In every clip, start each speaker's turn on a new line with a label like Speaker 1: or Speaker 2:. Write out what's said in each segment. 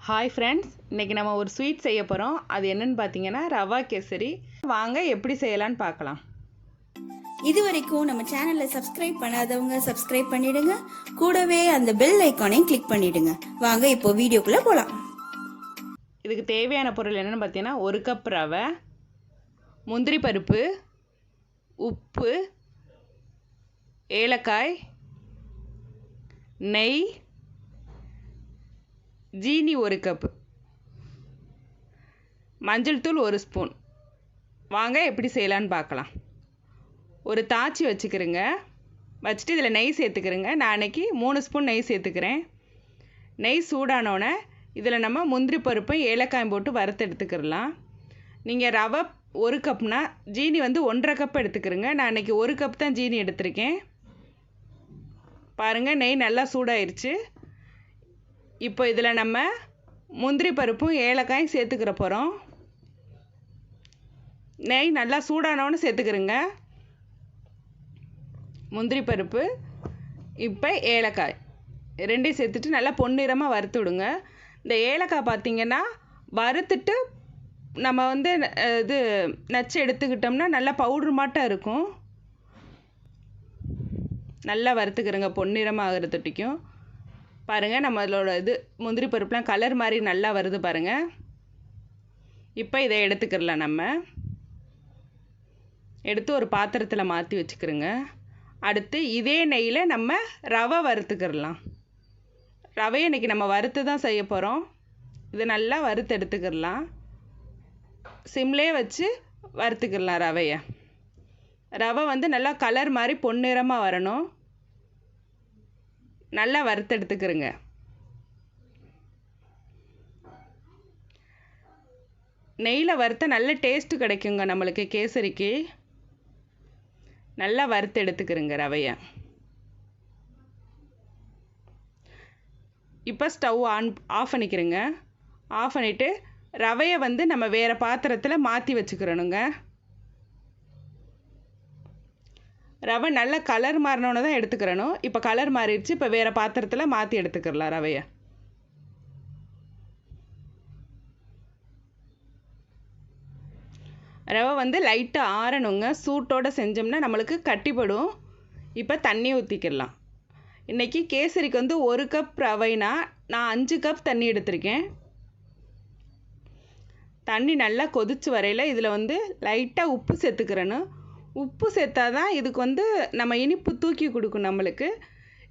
Speaker 1: Hi friends, இன்றைக்கி நம்ம ஒரு ஸ்வீட் செய்ய போகிறோம். அது என்னென்னு பார்த்தீங்கன்னா ரவா கேசரி. வாங்க எப்படி செய்யலான்னு பார்க்கலாம்.
Speaker 2: இது வரைக்கும் நம்ம சேனலை சப்ஸ்கிரைப் பண்ணாதவங்க சப்ஸ்கிரைப் பண்ணிடுங்க. கூடவே அந்த பெல் ஐக்கானையும் கிளிக் பண்ணிடுங்க. வாங்க இப்போ வீடியோக்குள்ளே போகலாம்.
Speaker 1: இதுக்கு தேவையான பொருள் என்னென்னு பார்த்தீங்கன்னா 1 கப் ரவை, முந்திரி பருப்பு, உப்பு, ஏலக்காய், நெய், ஜீனி 1 கப்பு, மஞ்சள் தூள் 1 ஸ்பூன். வாங்க எப்படி செய்யலான்னு பார்க்கலாம். ஒரு தாச்சி வச்சுக்கிறேங்க. வச்சுட்டு இதில் நெய் சேர்த்துக்கிறேங்க. நான் அன்றைக்கி 3 ஸ்பூன் நெய் சேர்த்துக்கிறேன். நெய் சூடானோடனே இதில் நம்ம முந்திரி பருப்பும் ஏலக்காயும் போட்டு வறுத்து எடுத்துக்கிடலாம். நீங்கள் ரவை 1 கப்னா ஜீனி வந்து 1.5 கப் எடுத்துக்கிறேங்க. நான் அன்றைக்கி 1 கப் தான் ஜீனி எடுத்திருக்கேன். பாருங்கள், நெய் நல்லா சூடாயிருச்சு. இப்போ இதில் நம்ம முந்திரி பருப்பும் ஏலக்காயும் சேர்த்துக்கிற போகிறோம். நெய் நல்லா சூடானோன்னு சேர்த்துக்கிறேங்க. முந்திரி பருப்பு, இப்போ ஏலக்காய் ரெண்டையும் சேர்த்துட்டு நல்லா பொன்னிறமாக வறுத்து விடுங்க. இந்த ஏலக்காய் பார்த்திங்கன்னா வறுத்துட்டு நம்ம வந்து இது நச்சு எடுத்துக்கிட்டோம்னா நல்லா பவுட்ரு மாட்டம் இருக்கும். நல்லா வறுத்துக்கிறேங்க பொன்னிறமாக ஆகிறதுட்டிக்கும். பாருங்கள், நம்மளோட இது முந்திரி பருப்புலாம் கலர் மாதிரி நல்லா வருது பாருங்கள். இப்போ இதை எடுத்துக்கிடலாம். நம்ம எடுத்து ஒரு பாத்திரத்தில் மாற்றி வச்சுக்கிறோங்க. அடுத்து இதே நெய்யில் நம்ம ரவை வறுத்துக்கிடலாம். ரவையை இன்றைக்கி நம்ம வறுத்து தான் செய்ய போகிறோம். இது நல்லா வறுத்து எடுத்துக்கிடலாம். சிம்லேயே வச்சு வறுத்துக்கிடலாம் ரவையை. ரவை வந்து நல்லா கலர் மாதிரி பொன்னிறமாக வரணும். நல்லா வறுத்து எடுத்துக்கிறேங்க. நெய்யில் வறுத்த நல்ல டேஸ்ட்டு கிடைக்குங்க நம்மளுக்கு கேசரிக்கு. நல்லா வறுத்து எடுத்துக்கிறேங்க ரவையை. இப்போ ஸ்டவ் ஆஃப் பண்ணிக்கிறேங்க. ஆஃப் பண்ணிவிட்டு ரவையை வந்து நம்ம வேறு பாத்திரத்தில் மாற்றி வச்சுக்கிறணுங்க. ரவை நல்ல கலர் மாறினோன்னு தான் எடுத்துக்கிறணும். இப்போ கலர் மாறிடுச்சு. இப்போ வேறு பாத்திரத்தில் மாற்றி எடுத்துக்கிறலாம் ரவையை. ரவை வந்து லைட்டாக ஆறணுங்க. சூட்டோடு செஞ்சோம்னா நம்மளுக்கு கட்டிப்படும். இப்போ தண்ணி ஊற்றிக்கிடலாம். இன்றைக்கி கேசரிக்கு வந்து 1 கப் ரவைனா நான் 5 கப் தண்ணி எடுத்திருக்கேன். தண்ணி நல்லா கொதிச்சு வரையில் இதில் வந்து லைட்டாக உப்பு சேர்த்துக்கிறேன்னு. உப்பு சேர்த்தா தான் இதுக்கு வந்து நம்ம இனிப்பு தூக்கி கொடுக்கும் நம்மளுக்கு.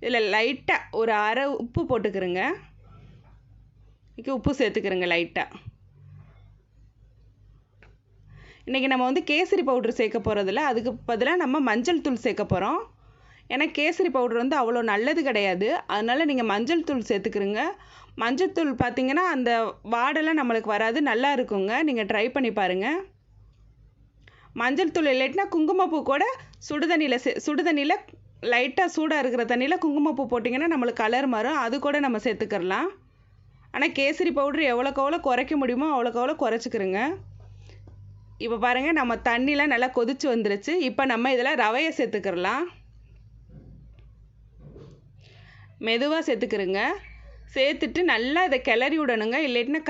Speaker 1: இதில் லைட்டாக ஒரு அரை உப்பு போட்டுக்கிறேங்க. இதுக்கு உப்பு சேர்த்துக்கிறேங்க லைட்டாக. இன்றைக்கி நம்ம வந்து கேசரி பவுட்ரு சேர்க்க போகிறதில்ல, அதுக்கு பதிலாக நம்ம மஞ்சள் தூள் சேர்க்க போகிறோம். ஏன்னா கேசரி பவுட்ரு வந்து அவ்வளோ நல்லது கிடையாது. அதனால் நீங்கள் மஞ்சள் தூள் சேர்த்துக்கிறீங்க. மஞ்சள் தூள் பார்த்திங்கன்னா அந்த வாடெல்லாம் நம்மளுக்கு வராது, நல்லா இருக்குங்க. நீங்கள் ட்ரை பண்ணி பாருங்கள். மஞ்சள் தூள் இல்லைன்னா குங்குமப்பூ கூட சுடுதண்ணியில் லைட்டாக சூடாக இருக்கிற தண்ணியில் குங்குமப்பூ போட்டிங்கன்னா நம்மளுக்கு கலர் மாறும். அது கூட நம்ம சேர்த்துக்கிறலாம். ஆனால் கேசரி பவுட்ரு எவ்வளோக்கு எவ்வளோ குறைக்க முடியுமோ அவ்வளோக்கு எவ்வளோ குறைச்சிக்கிறோங்க. இப்போ பாருங்கள், நம்ம தண்ணிலாம் நல்லா கொதிச்சு வந்துருச்சு. இப்போ நம்ம இதில் ரவையை சேர்த்துக்கிறலாம். மெதுவாக சேர்த்துக்கிறோங்க. சேர்த்துட்டு நல்லா இதை கிளறி விடணுங்க. இல்லைன்னா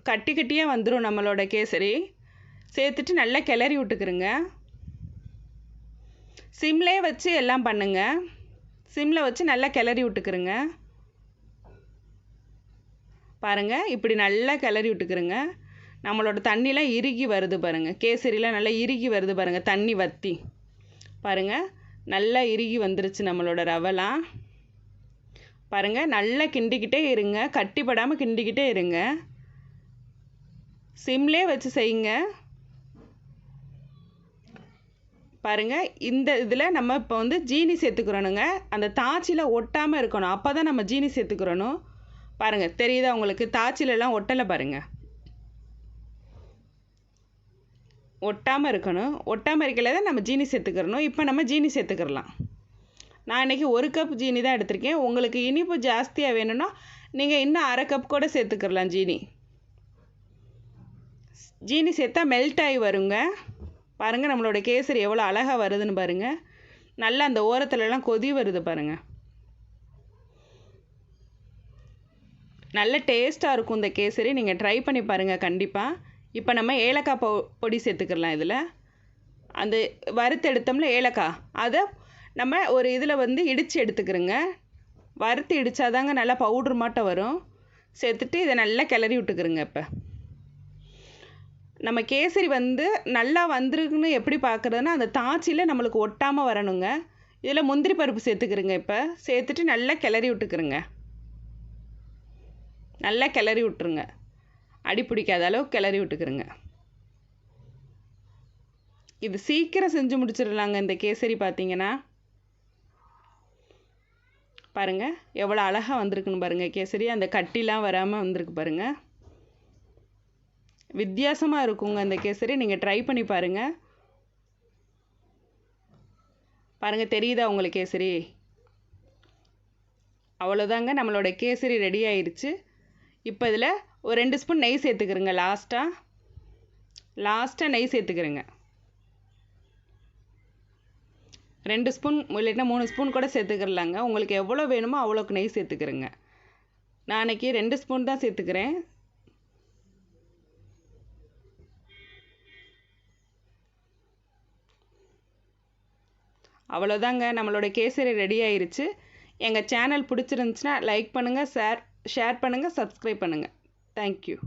Speaker 1: கட்டியாக வந்துடும் நம்மளோட கேசரி. சேர்த்துட்டு நல்லா கிளறி விட்டுக்கிறோங்க. சிம்லே வச்சு எல்லாம் பண்ணுங்க. சிம்மில் வச்சு நல்லா கிளறி விட்டுக்கிறோங்க. பாருங்கள், இப்படி நல்லா கிளறி விட்டுக்கிறோங்க. நம்மளோட தண்ணிலாம் இறுகி வருது பாருங்கள். கேசரிலாம் நல்லா இறுகி வருது பாருங்கள். தண்ணி வற்றி பாருங்கள், நல்லா இறுகி வந்துருச்சு நம்மளோட ரவைலாம். பாருங்கள், நல்லா கிண்டிக்கிட்டே இருங்க. கட்டிப்படாமல் கிண்டிக்கிட்டே இருங்க. சிம்லே வச்சு செய்யுங்க. பாருங்கள், இந்த இதில் நம்ம இப்போ வந்து ஜீனி சேர்த்துக்கிறோனுங்க. அந்த தாச்சியில் ஒட்டாமல் இருக்கணும். அப்போ தான் நம்ம ஜீனி சேர்த்துக்கிறணும். பாருங்கள், தெரியுதா உங்களுக்கு? தாச்சிலெல்லாம் ஒட்டலை பாருங்கள். ஒட்டாமல் இருக்கணும். ஒட்டாமல் இருக்கல தான் நம்ம ஜீனி சேர்த்துக்கிறணும். இப்போ நம்ம ஜீனி சேர்த்துக்கிறலாம். நான் இன்றைக்கி 1 கப் ஜீனி தான் எடுத்திருக்கேன். உங்களுக்கு இனிப்பு ஜாஸ்தியாக வேணும்னா நீங்கள் இன்னும் அரை கப் கூட சேர்த்துக்கிறலாம் ஜீனி. ஜீனி சேர்த்தா மெல்ட் ஆகி வருங்க. பாருங்கள், நம்மளோட கேசரி எவ்வளோ அழகாக வருதுன்னு பாருங்கள். நல்லா அந்த ஓரத்துலலாம் கொதி வருது பாருங்கள். நல்ல டேஸ்ட்டாக இருக்கும் இந்த கேசரி. நீங்கள் ட்ரை பண்ணி பாருங்கள் கண்டிப்பாக. இப்போ நம்ம ஏலக்காய் பொடி சேர்த்துக்கலாம் இதில். அந்த வறுத்து எடுத்தோம்ல ஏலக்காய், அதை நம்ம ஒரு இதில் வந்து இடித்து எடுத்துக்கிறோங்க. வறுத்து இடித்தாதாங்க நல்லா பவுட்ரு மாட்டம் வரும். சேர்த்துட்டு இதை நல்லா கிளறி விட்டுக்கிறோங்க. இப்போ நம்ம கேசரி வந்து நல்லா வந்திருக்குன்னு எப்படி பார்க்குறதுன்னா, அந்த தாச்சியில் நம்மளுக்கு ஒட்டாமல் வரணுங்க. இதில் முந்திரி பருப்பு சேர்த்துக்கிறோங்க. இப்போ சேர்த்துட்டு நல்லா கிளறி விட்டுக்கிறோங்க. நல்லா கிளறி விட்டுருங்க. அடி பிடிக்காத அளவுக்கு கிளறி விட்டுக்கிறோங்க. இது சீக்கிரம் செஞ்சு முடிச்சிடலாங்க இந்த கேசரி. பார்த்தீங்கன்னா பாருங்கள் எவ்வளோ அழகாக வந்திருக்குன்னு பாருங்கள் கேசரி. அந்த கட்டிலாம் வராமல் வந்திருக்கு பாருங்கள். வித்தியாசமாக இருக்குங்க அந்த கேசரி. நீங்கள் ட்ரை பண்ணி பாருங்கள். பாருங்கள் தெரியுதா உங்களுக்கு கேசரி? அவ்வளோதாங்க, நம்மளோட கேசரி ரெடி ஆயிடுச்சு. இப்போ இதில் ஒரு 2 ஸ்பூன் நெய் சேர்த்துக்கிறேங்க. லாஸ்ட்டாக நெய் சேர்த்துக்கிறேங்க. 2 ஸ்பூன் இல்லைன்னா 3 ஸ்பூன் கூட சேர்த்துக்கிறலாங்க. உங்களுக்கு எவ்வளோ வேணுமோ அவ்வளோக்கு நெய் சேர்த்துக்கிறேங்க. நான் அன்றைக்கி 2 ஸ்பூன் தான் சேர்த்துக்கிறேன். அவ்வளோதாங்க, நம்மளோட கேசரி ரெடி ஆயிருச்சு. எங்கள் சேனல் பிடிச்சிருந்துச்சுன்னா லைக் பண்ணுங்கள், ஷேர் பண்ணுங்கள், சப்ஸ்கிரைப் பண்ணுங்கள். தேங்க்யூ.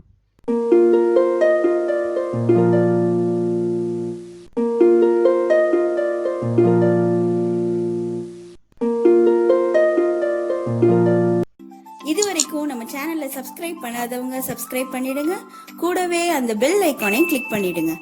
Speaker 2: இதுவரைக்கும் நம்ம சேனலை சப்ஸ்கிரைப் பண்ணாதவங்க சப்ஸ்கிரைப் பண்ணிடுங்க. கூடவே அந்த பெல் ஐக்கானையும் கிளிக் பண்ணிடுங்க.